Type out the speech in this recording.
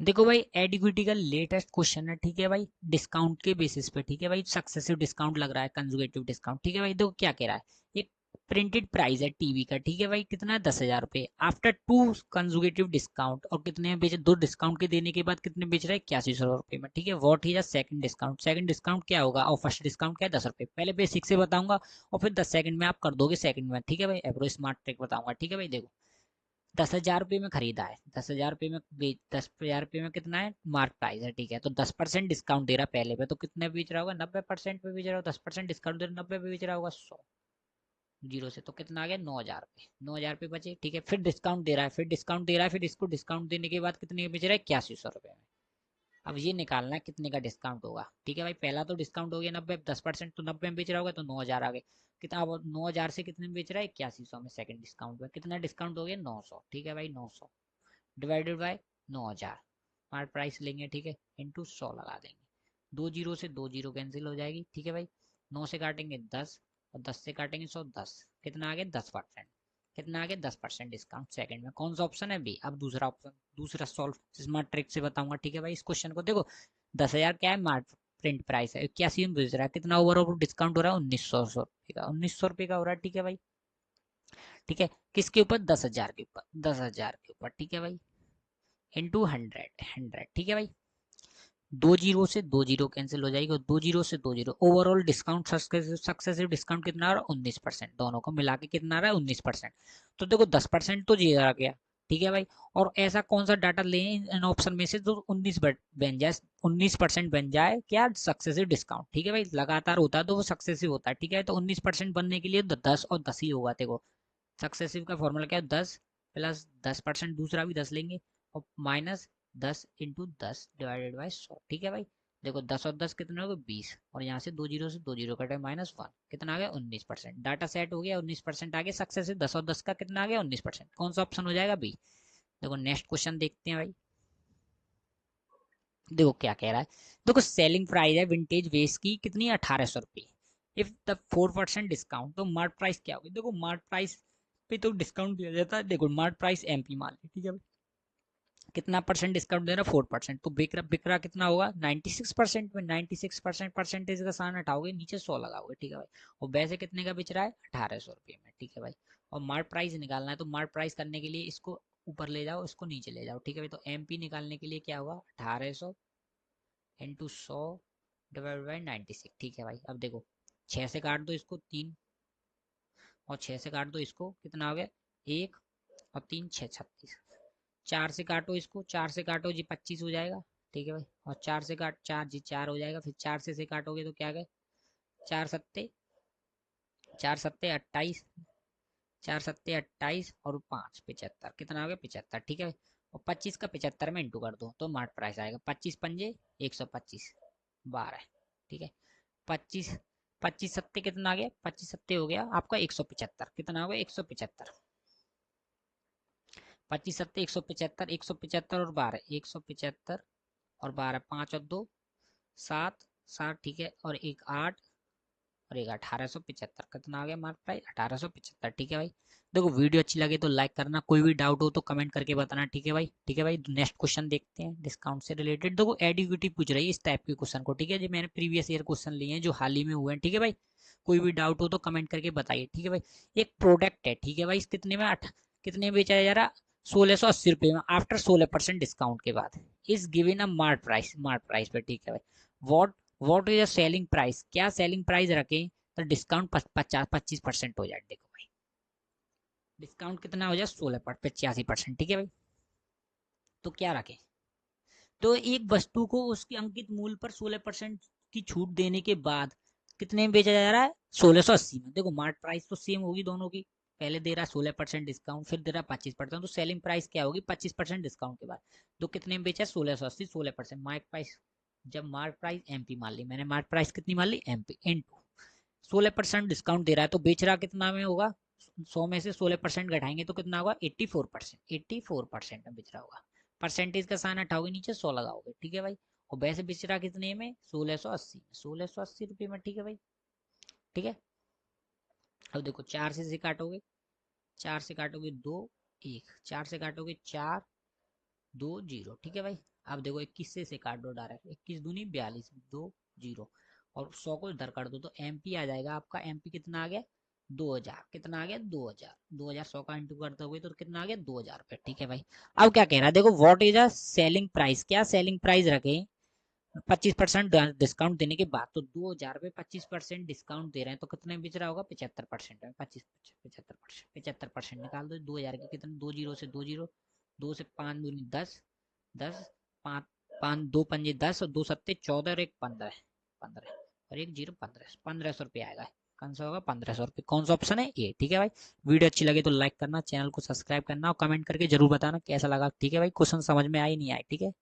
देखो भाई एडिक्विटी का लेटेस्ट क्वेश्चन है, ठीक है भाई, डिस्काउंट के बेसिस पे, ठीक है भाई, सक्सेसिव डिस्काउंट लग रहा है, कंजुगेटिव डिस्काउंट, ठीक है भाई। देखो क्या कह रहा है, एक प्रिंटेड प्राइस है टीवी का, ठीक है भाई, कितना है 10,000 रुपये, आफ्टर टू कंजुगेटिव डिस्काउंट, और कितने में बेचे, दो डिस्काउंट के देने के बाद कितने बेच रहा है, 8100 रुपये में, ठीक है। What is second discount, second discount क्या होगा, और फर्स्ट डिस्काउंट क्या है, 10 रुपये। पहले बेसिक से बताऊंगा और फिर 10 सेकंड में आप कर दोगे सेकंड में, ठीक है भाई, एप्रो स्मार्ट ट्रिक बताऊंगा, ठीक है भाई। देखो 10,000 रुपये में खरीदा है, 10,000 रुपये में 10,000 रुपये में कितना है मार्क प्राइस है, ठीक है, तो 10% डिस्काउंट दे रहा है पहले पे, तो कितने पे बेच रहा होगा, 90% पे बेच रहा होगा, 10% डिस्काउंट दे रहा है, 90 पे बेच रहा होगा, 100 जीरो से, तो कितना आ गया, 9,000 रुपये, 9,000 रुपये बचे, ठीक है। फिर डिस्काउंट दे रहा है, फिर डिस्काउंट दे रहा है, फिर इसको डिस्काउंट देने के बाद कितने में बेच रहा है, 8100 रुपये में। अब ये निकालना है कितने का डिस्काउंट होगा, ठीक है भाई। पहला तो डिस्काउंट हो गया 90, 10% तो 90 में बेच रहा होगा, तो 9,000 आ गए। कितना, अब 9,000 से कितने में बेच रहा है, 8100 में, सेकंड डिस्काउंट में कितना डिस्काउंट हो गया, 900, ठीक है भाई, 900 डिवाइडेड बाय 9,000, हमारा प्राइस लेंगे, ठीक है, इंटू 100 लगा देंगे, दो जीरो से दो जीरो कैंसिल हो जाएगी, ठीक है भाई। 9 से काटेंगे 10 और 10 से काटेंगे 100, 10, कितना आ गया 10%, कितना आ गया 10% डिस्काउंट सेकंड में, कौन सा ऑप्शन है, बी। अब दूसरा ऑप्शन, दूसरा सॉल्व स्मार्ट ट्रिक से बताऊंगा, ठीक है भाई। इस क्वेश्चन को देखो, 10,000 क्या है मार्क प्रिंट प्राइस है, 81 में बेच रहा है, कितना ओवरऑल डिस्काउंट हो रहा है, 1,900 रुपये का, 1,900 रुपये का हो रहा है, ठीक है भाई, ठीक है। किसके ऊपर, 10,000 के ऊपर, 10,000 के ऊपर, ठीक है भाई, इंटू 100, 100, ठीक है भाई। दो जीरो से दो जीरो कैंसिल हो जाएगी, और दो जीरो से दो zero, overall discount, successive discount कितना आ रहा है, 19%, दोनों को मिला के कितना आ रहा है, 19%। तो देखो 10% तो ये आ गया, ठीक है भाई। और ऐसा कौन सा डाटा लें इन ऑप्शन में से जो 19 बन जाए, 19% बन जाए क्या, सक्सेसिव डिस्काउंट, ठीक है भाई, लगातार होता है तो वो सक्सेसिव होता है, ठीक है। तो 19% बनने के लिए 10 और 10 ही होगा, देखो सक्सेसिव का फॉर्मूला क्या है, 10 प्लस 10%, दूसरा भी 10 लेंगे, और माइनस 10 इंटू 10 डिवाइडेड बाई 100, ठीक है भाई। देखो 10 और 10 कितने हो गए, 20, और यहाँ से दो जीरो कटे, -1, कितना आ गया, 19%, डाटा सेट हो गया, 19% आ गया सक्सेसिव, 10 और 10 का कितना आ गया, 19%, कौन सा ऑप्शन हो जाएगा, बी। देखो नेक्स्ट क्वेश्चन देखते हैं भाई, देखो क्या कह रहा है, देखो सेलिंग प्राइस है विंटेज वेस्ट की कितनी, 1,800 रुपये, इफ द 4% डिस्काउंट, तो मार्क प्राइस क्या होगी, देखो मार्क प्राइस पे तो डिस्काउंट दिया जाता है, देखो मार्क प्राइस एमपी मान ली, ठीक है भाई, कितना परसेंट डिस्काउंट दे रहा है, 4%, तो बिक रहा कितना होगा, 96% में, 96% परसेंटेज का साइन हटाओगे, नीचे 100 लगाओगे, ठीक है भाई। और वैसे कितने का बिच रहा है, 1,800 रुपये में, ठीक है भाई। और मार्क प्राइस निकालना है, तो मार्क प्राइस करने के लिए इसको ऊपर ले जाओ, इसको नीचे ले जाओ, ठीक है भाई। तो एमपी निकालने के लिए क्या होगा, 1,800 इंटू 100 डिवाइड बाई 96, ठीक है भाई। अब देखो 6 से काट दो इसको, 3, और 6 से काट दो इसको, कितना हो गया, 1 और 3 6 36, 4 से काटो इसको, 4 से काटो जी 25 हो जाएगा, ठीक है भाई। और 4 से काट 4 जी 4 हो जाएगा, फिर 4 से काटोगे तो क्या गए, 4 सत्ते, 4 सत्ते 28, 4 सत्ते 28 और 5 75, कितना हो गया 75, ठीक है भाई। और 25 का 75 में इंटू कर दो तो मार्क प्राइस आएगा, 25 पंजे 125, 12, ठीक है। 25, 25 सत्ते कितना आ गया, 25 सत्ते हो गया आपका 175, कितना हो गया 175, 25 सत्ते 175, 175 और 12, 175 और 12, 5 और 2 7, 7, ठीक है, और एक 8 और एक 1,875, कितना आ गया मार्क प्राइस, 1,875, ठीक है भाई। देखो वीडियो अच्छी लगे तो लाइक करना, कोई भी डाउट हो तो कमेंट करके बताना, ठीक है भाई, ठीक है भाई। नेक्स्ट क्वेश्चन देखते हैं डिस्काउंट से रिलेटेड, देखो एडिक्विटी पूछ रही है इस टाइप के क्वेश्चन को, ठीक है जी, मैंने प्रीवियस ईयर क्वेश्चन लिए हैं जो हाल ही में हुए हैं, ठीक है भाई। कोई भी डाउट हो तो कमेंट करके बताइए, ठीक है भाई। एक प्रोडक्ट है, ठीक है भाई, कितने में कितने में बेचा जा रहा, 1,680 रुपये में, आफ्टर 16% डिस्काउंट के बाद, is given a mark price पे, ठीक है भाई। What is a selling price, क्या सेलिंग प्राइस रखें तो डिस्काउंट 25% हो जाए, देखो भाई डिस्काउंट कितना हो जाए, 85%, ठीक है भाई। तो क्या रखें, तो एक वस्तु को उसके अंकित मूल्य पर 16% की छूट देने के बाद कितने में बेचा जा रहा है, 1,680 में। देखो मार्क प्राइस तो सेम होगी दोनों की, पहले दे रहा है 16% डिस्काउंट, फिर दे रहा है 25%, तो सेलिंग प्राइस क्या होगी, 25% डिस्काउंट के बाद, तो कितने में बेचा है, 1,680, 16%, मार्क प्राइस, जब मार्क प्राइस एमपी मान ली मैंने, मार्क प्राइस कितनी मान ली, एमपी इंटू 16% डिस्काउंट दे रहा है, तो बेच रहा कितना में होगा, 100 में से 16% घटाएंगे तो कितना होगा, 84%, 84% में बेच रहा होगा, परसेंटेज का साइन हटाओगे, नीचे 100 लगाओगे, ठीक है भाई। और वैसे बेच रहा कितने में, 1680, 1,680 रुपये में, ठीक है भाई, ठीक है। अब देखो 4 से काटोगे, 4 से काटोगे 2, 1, 4 से काटोगे 4, 20, ठीक है भाई। अब देखो 21 से काट दो डायरेक्ट, 21 दूनी 42, 20 और 100 को इधर कर दो तो एमपी आ जाएगा आपका। एमपी कितना आ गया? 2000। कितना आ गया? 2000। 2000 100 का इंटू करते हुए तो कितना आ गया? 2000 रुपये, ठीक है भाई। अब क्या कह रहा है देखो, what is a selling price, क्या सेलिंग प्राइस रखे 25% डिस्काउंट देने के बाद, तो 2000 पे 25% डिस्काउंट दे रहे हैं तो कितने बेच रहा होगा? 75% में 25, 75%, 75% निकाल दो 2000 के कितने, 20 से 20, 2 से 5 दूनी 10, 10, 5, 5 2 पंजे 10 और 2 सत्ते 14 और एक 15, 15 और एक जीरो 15, 1500 रुपये आएगा। कौन सा होगा? 1500 रुपये। कौन सा ऑप्शन है? ए, ठीक है भाई। वीडियो अच्छी लगे तो लाइक करना, चैनल को सब्सक्राइब करना और कमेंट करके जरूर बताना कैसा लगा, ठीक है भाई। क्वेश्चन समझ में आए नहीं आए, ठीक है।